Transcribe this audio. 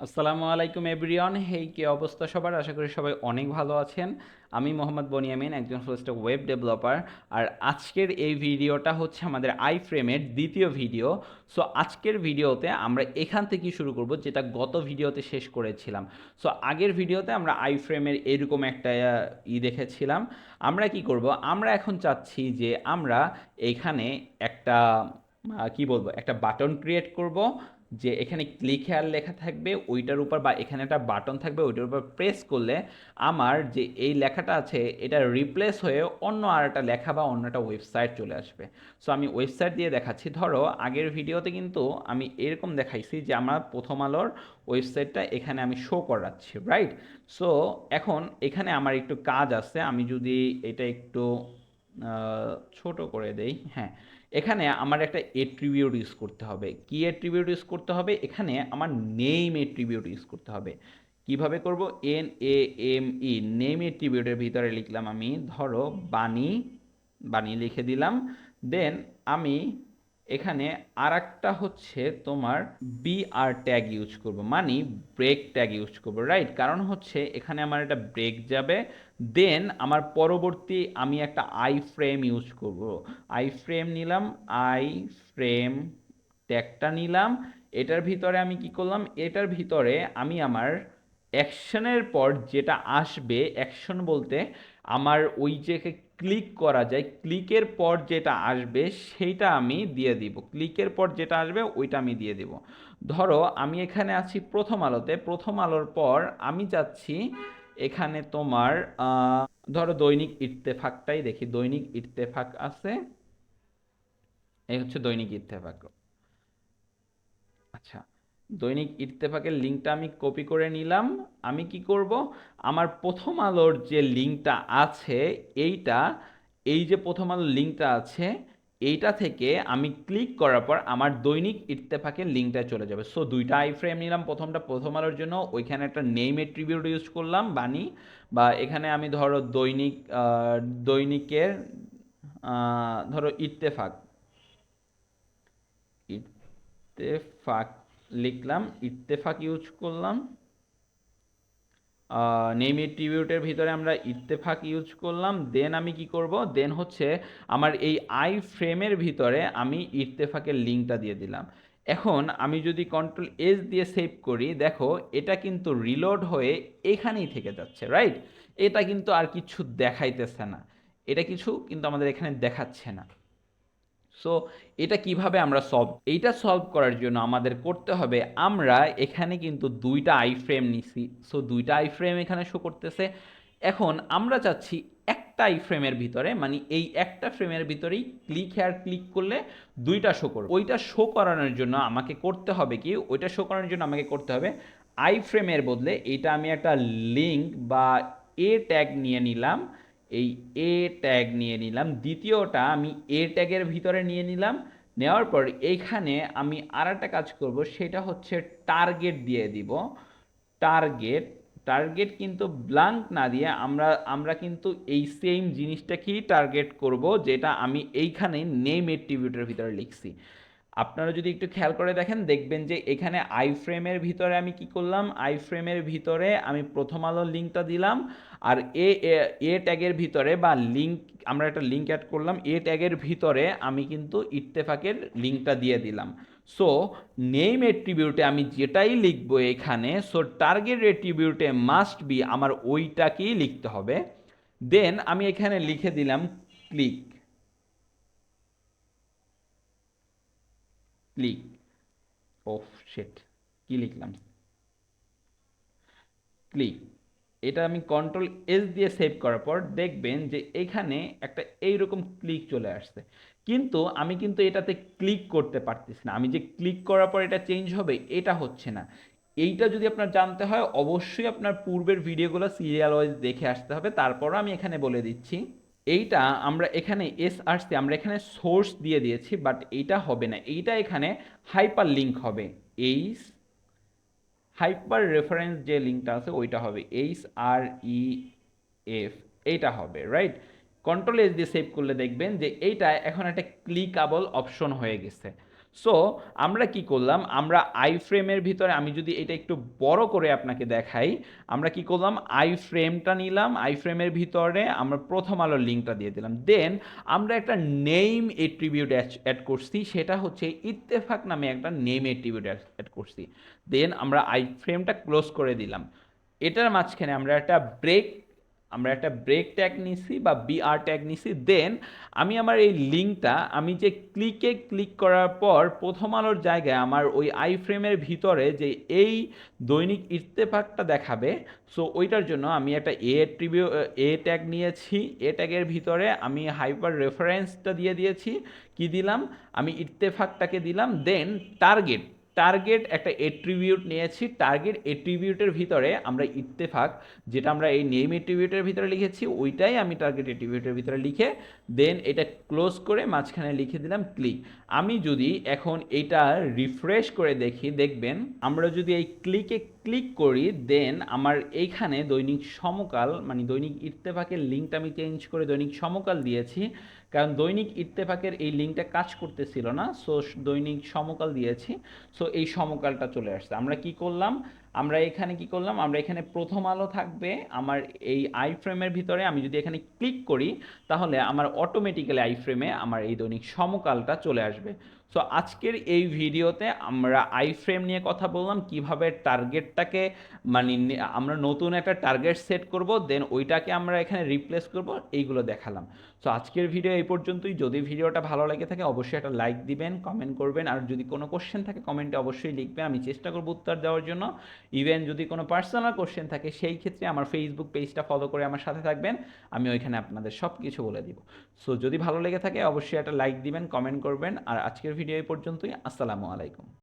আসসালামু আলাইকুম এভরিওয়ান। হেই, কি অবস্থা সবার? আশা করি সবাই অনেক ভালো আছেন। আমি মোহাম্মদ বনিয়ামিন, একজন ফুল স্ট্যাক ওয়েব ডেভেলপার। আর আজকের এই ভিডিওটা হচ্ছে আমাদের আই ফ্রেমের দ্বিতীয় ভিডিও। সো আজকের ভিডিওতে আমরা এখান থেকেই শুরু করব, যেটা গত ভিডিওতে শেষ করেছিলাম। সো আগের ভিডিওতে আমরা আই ফ্রেমের এরকম একটা দেখেছিলাম। আমরা কি করব, আমরা এখন চাচ্ছি যে আমরা এখানে একটা কি বলবো, একটা বাটন ক্রিয়েট করব, যে এখানে ক্লিক হেয়ার লেখা থাকবে ওইটার উপর, বা এখানে একটা বাটন থাকবে ওইটার উপর প্রেস করলে আমার যে এই লেখাটা আছে এটা রিপ্লেস হয়ে অন্য আর একটা লেখা বা অন্য একটা ওয়েবসাইট চলে আসবে। সো আমি ওয়েবসাইট দিয়ে দেখাচ্ছি। ধরো আগের ভিডিওতে কিন্তু আমি এরকম দেখাইছি যে আমার প্রথম আলোর ওয়েবসাইটটা এখানে আমি শো করাচ্ছি, রাইট? সো এখন এখানে আমার একটু কাজ আছে। আমি যদি এটা একটু ছোট করে দেই, হ্যাঁ, এখানে আমার একটা এট্রিবিউট ইউজ করতে হবে। কি এট্রিবিউট ইউজ করতে হবে? এখানে আমার নেম এট্রিবিউট ইউজ করতে হবে। কিভাবে করব? NAME, নেম এট্রিবিউটের ভিতরে লিখলাম আমি, ধরো বানি, বানি লিখে দিলাম। দেন আমি এখানে আর একটা হচ্ছে তোমার BR ট্যাগ ইউজ করব, মানে ব্রেক ট্যাগ ইউজ করব, রাইট? কারণ হচ্ছে এখানে আমার একটা ব্রেক যাবে। দেন আমার পরবর্তী আমি একটা আই ফ্রেম ইউজ করব। আই ফ্রেম নিলাম, আই ফ্রেম ট্যাগটা নিলাম। এটার ভিতরে আমি কি করলাম, এটার ভিতরে আমি আমার অ্যাকশনের পর যেটা আসবে, অ্যাকশন বলতে আমার ওই যে ক্লিক করা যায়, ক্লিকের পর যেটা আসবে সেইটা আমি দিয়ে দিব। ক্লিকের পর যেটা আসবে ওইটা আমি দিয়ে দিব। ধরো আমি এখানে আছি প্রথম আলোতে, প্রথম আলোর পর আমি যাচ্ছি এখানে তোমার ধরো দৈনিক ইত্তেফাকটাই দেখি। দৈনিক ইত্তেফাক আছে, এই হচ্ছে দৈনিক ইত্তেফাক। আচ্ছা, দৈনিক ইত্তেফাকের লিঙ্কটা আমি কপি করে নিলাম। আমি কি করব, আমার প্রথম আলোর যে লিঙ্কটা আছে এইটা, এই যে প্রথম আলোর লিঙ্কটা আছে এইটা থেকে আমি ক্লিক করার পর আমার দৈনিক ইত্তেফাকের লিঙ্কটা চলে যাবে। সো দুইটা আই ফ্রেম নিলাম, প্রথমটা প্রথম আলোর জন্য, ওইখানে একটা নেম এট্রিবিউট ইউজ করলাম বানি, বা এখানে আমি ধরো দৈনিক দৈনিকের ধরো ইত্তেফাক, ইত্তেফাক লিখলাম, ইত্তেফাক ইউজ করলাম। নেম এট্রিবিউটের ভিতরে আমরা ইত্তেফাক ইউজ করলাম। দেন আমি কি করব, দেন হচ্ছে আমার এই আই ফ্রেমের ভিতরে আমি ইত্তেফাকের লিঙ্কটা দিয়ে দিলাম। এখন আমি যদি কন্ট্রোল S দিয়ে সেভ করি, দেখো এটা কিন্তু রিলোড হয়ে এখানেই থেকে যাচ্ছে, রাইট? এটা কিন্তু আর কিছু দেখাইতেছে না, এটা কিছু কিন্তু আমাদের এখানে দেখাচ্ছে না। সো এটা কিভাবে আমরা এইটা সলভ করার জন্য আমাদের করতে হবে, আমরা এখানে কিন্তু দুইটা আই ফ্রেম নিছি। সো দুইটা আই ফ্রেম এখানে শো করতেছে। এখন আমরা চাচ্ছি একটা আই ফ্রেমের ভিতরে, মানে এই একটা ফ্রেমের ভিতরেই ক্লিক হেয়ার ক্লিক করলে দুইটা শো করবে। ওইটা শো করানোর জন্য আমাকে করতে হবে কি, ওইটা শো করানোর জন্য আমাকে করতে হবে আই ফ্রেমের বদলে এইটা আমি একটা লিঙ্ক বা ট্যাগ নিয়ে নিলাম। এই ট্যাগ নিয়ে নিলাম, দ্বিতীয়টা আমি ট্যাগের ভিতরে নিয়ে নিলাম। নেওয়ার পর এইখানে আমি আর একটা কাজ করব, সেটা হচ্ছে টার্গেট দিয়ে দিব। টার্গেট, টার্গেট কিন্তু ব্লাঙ্ক না দিয়ে আমরা আমরা কিন্তু এই সেম জিনিসটাকেই টার্গেট করব, যেটা আমি এইখানে নেম এট্রিবিউটের ভিতরে লিখছি। আপনারা যদি একটু খেয়াল করে দেখেন, দেখবেন যে এখানে আই ফ্রেমের ভিতরে আমি কি করলাম, আই ফ্রেমের ভিতরে আমি প্রথম আলোর লিঙ্কটা দিলাম। আর ট্যাগের ভিতরে বা লিঙ্ক, আমরা একটা লিঙ্ক অ্যাড করলাম, ট্যাগের ভিতরে আমি কিন্তু ইত্তেফাকের লিঙ্কটা দিয়ে দিলাম। সো নেম এট্রিবিউটে আমি যেটাই লিখবো এখানে, সো টার্গেট এট্রিবিউটে মাস্ট বি আমার ওইটাকেই লিখতে হবে। দেন আমি এখানে লিখে দিলাম ক্লিক, ক্লিক, ওফ শিট, কি লিখলাম, ক্লিক। এটা আমি কন্ট্রোল S দিয়ে সেভ করার পর দেখবেন যে এখানে একটা এইরকম ক্লিক চলে আসছে। কিন্তু আমি কিন্তু এটাতে ক্লিক করতে পারতেছি না। আমি যে ক্লিক করার পর এটা চেঞ্জ হবে, এটা হচ্ছে না। এইটা যদি আপনার জানতে হয়, অবশ্যই আপনার পূর্বের ভিডিওগুলো সিরিয়াল ওয়াইজ দেখে আসতে হবে। তারপরও আমি এখানে বলে দিচ্ছি, এইটা আমরা এখানে SRC আমরা এখানে সোর্স দিয়ে দিয়েছি, বাট এইটা হবে না। এইটা এখানে হাইপার লিঙ্ক হবে। এই হাইপার রেফারেন্স যে লিঙ্কটা আছে ওইটা হবে HREF, এইটা হবে, রাইট? কন্ট্রোল S দিয়ে সেভ করলে দেখবেন যে এইটা এখন একটা ক্লিকাবল অপশন হয়ে গেছে। সো আমরা কি করলাম, আমরা আই ফ্রেমের ভিতরে, আমি যদি এটা একটু বড় করে আপনাকে দেখাই, আমরা কি করলাম, আই ফ্রেমটা নিলাম, আই ফ্রেমের ভিতরে আমরা প্রথম আলোর লিঙ্কটা দিয়ে দিলাম, দেন আমরা একটা নেম এট্রিবিউট অ্যাড করছি, সেটা হচ্ছে ইত্তেফাক নামে একটা নেম এট্রিবিউট অ্যাড করছি, দেন আমরা আই ফ্রেমটা ক্লোজ করে দিলাম। এটার মাঝখানে আমরা একটা ব্রেক ট্যাগ নিছি বা বিআর ট্যাগ নিছি, দেন আমি আমার এই লিঙ্কটা, আমি যে ক্লিক করার পর প্রথম আলোর জায়গায় আমার ওই আই ফ্রেমের ভিতরে যে এই দৈনিক ইত্তেফাকটা দেখাবে, সো ওইটার জন্য আমি একটা এ ট্যাগ নিয়েছি, এ ট্যাগের ভিতরে আমি হাইপার রেফারেন্সটা দিয়ে দিয়েছি, কি দিলাম, আমি ইত্তেফাকটাকে দিলাম, দেন টার্গেট টার্গেট একটা এট্রিবিউট নিয়েছি, টার্গেট এট্রিবিউটের ভিতরে আমরা ইত্তেফাক, যেটা আমরা এই নেম এট্রিবিউটের ভিতরে লিখেছি, ওইটাই আমি টার্গেট এট্রিবিউটের ভিতরে লিখে দেন এটা ক্লোজ করে মাঝখানে লিখে দিলাম ক্লিক। আমি যদি এখন এটা রিফ্রেশ করে দেখি, দেখবেন আমরা যদি এই ক্লিক করি, দেন আমার এইখানে দৈনিক সমকাল মানে দৈনিক ইত্তেফাকের লিঙ্কটা আমি চেঞ্জ করে দৈনিক সমকাল দিয়েছি, কারণ দৈনিক ইত্তেফাকের এই লিঙ্কটা কাজ করতেছিল না, সো দৈনিক সমকাল দিয়েছি, সো এই সমকালটা চলে আসছে। আমরা এখানে প্রথম আলো থাকবে আমার এই আই ফ্রেমের ভিতরে, আমি যদি এখানে ক্লিক করি তাহলে আমার অটোমেটিক্যালি আই ফ্রেমে আমার এই দৈনিক সমকালটা চলে আসবে। সো আজকের এই ভিডিওতে আমরা আই ফ্রেম নিয়ে কথা বললাম, কিভাবে টার্গেটটাকে মানে আমরা নতুন একটা টার্গেট সেট করব, দেন ওইটাকে আমরা এখানে রিপ্লেস করব, এইগুলো দেখালাম। সো আজকের ভিডিও এই পর্যন্তই। যদি ভিডিওটা ভালো লেগে থাকে অবশ্যই একটা লাইক দিবেন, কমেন্ট করবেন, আর যদি কোনো কোশ্চেন থাকে কমেন্টে অবশ্যই লিখবেন, আমি চেষ্টা করব উত্তর দেওয়ার জন্য। ইভেন যদি কোনো পার্সোনাল কোশ্চেন থাকে সেই ক্ষেত্রে আমার ফেসবুক পেজটা ফলো করে আমার সাথে থাকবেন, আমি ওইখানে আপনাদের সব কিছু বলে দিব। সো যদি ভালো লেগে থাকে অবশ্যই একটা লাইক দিবেন, কমেন্ট করবেন, আর আজকের ভিডিও এই পর্যন্তই। আসসালামু আলাইকুম।